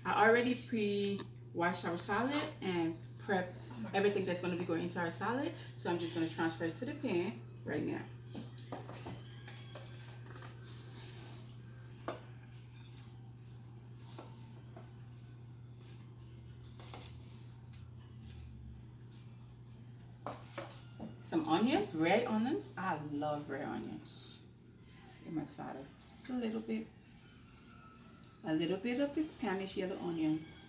I already pre-washed our salad and prep everything that's going to be going into our salad. So I'm just going to transfer it to the pan right now. Some onions, red onions. I love red onions in my salad. Just a little bit of this Spanish yellow onions.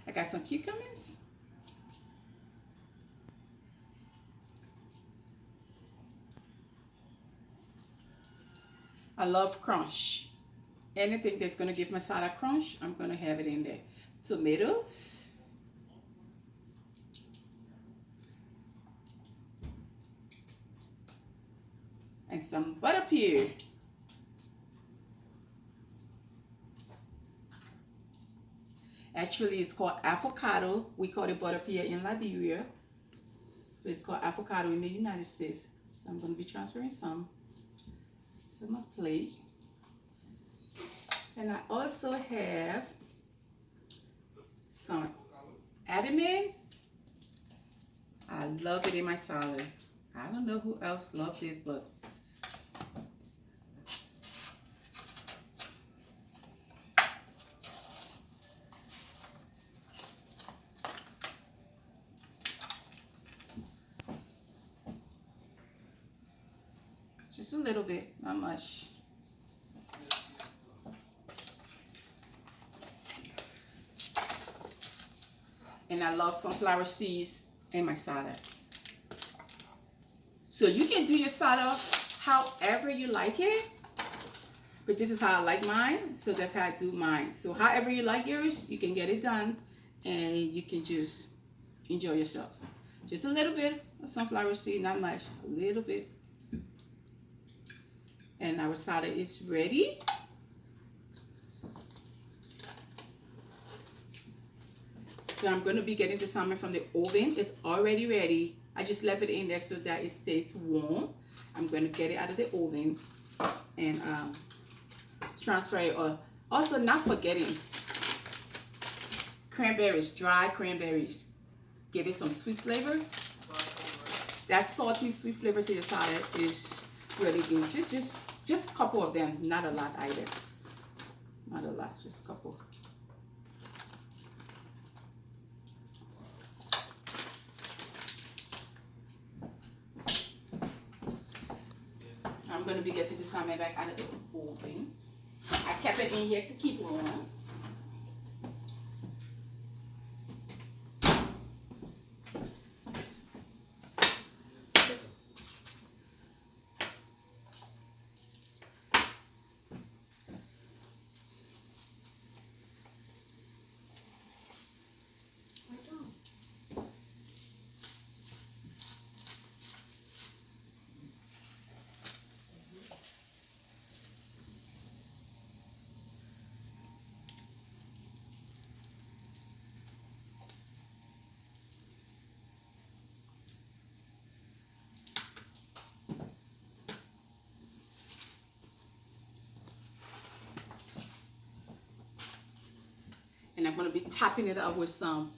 I got some cucumbers. I love crunch. Anything that's going to give my salad crunch, I'm going to have it in there. Tomatoes. And some butterpear. Actually, it's called avocado. We call it butterpear in Liberia. But it's called avocado in the United States. So I'm going to be transferring some to my plate. And I also have some edamame. I love it in my salad. I don't know who else loves this, but just a little bit, not much. And I love sunflower seeds in my salad. So you can do your salad however you like it. But this is how I like mine. So that's how I do mine. So however you like yours, you can get it done. And you can just enjoy yourself. Just a little bit of sunflower seed, not much. A little bit. And our salad is ready. So I'm going to be getting the salmon from the oven. It's already ready. I just left it in there so that it stays warm. I'm going to get it out of the oven and transfer it. Also, not forgetting cranberries, dry cranberries. Give it some sweet flavor. That salty sweet flavor to your salad is really good. Just a couple of them, not a lot either. Not a lot, just a couple. I'm going to be getting the salmon back out of the oven. I kept it in here to keep warm. And I'm going to be topping it up with some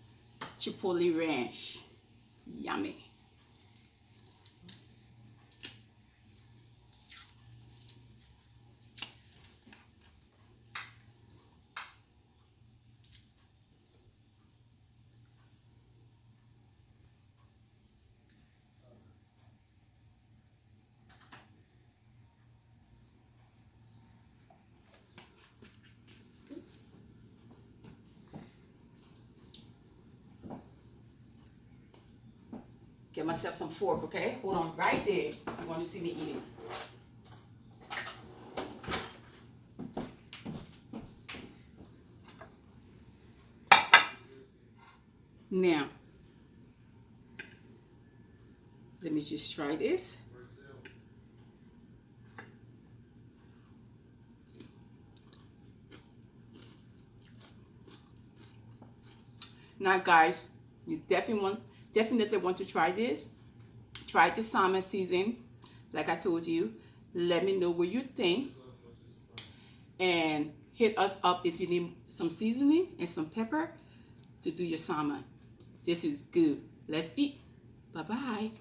chipotle ranch. Yummy. Get myself some fork, okay? Hold on, right there. You want to see me eat it. Now, let me just try this. Now, guys, you definitely want to try this. Try the salmon season, like I told you. Let me know what you think. And hit us up if you need some seasoning and some pepper to do your salmon. This is good. Let's eat. Bye-bye.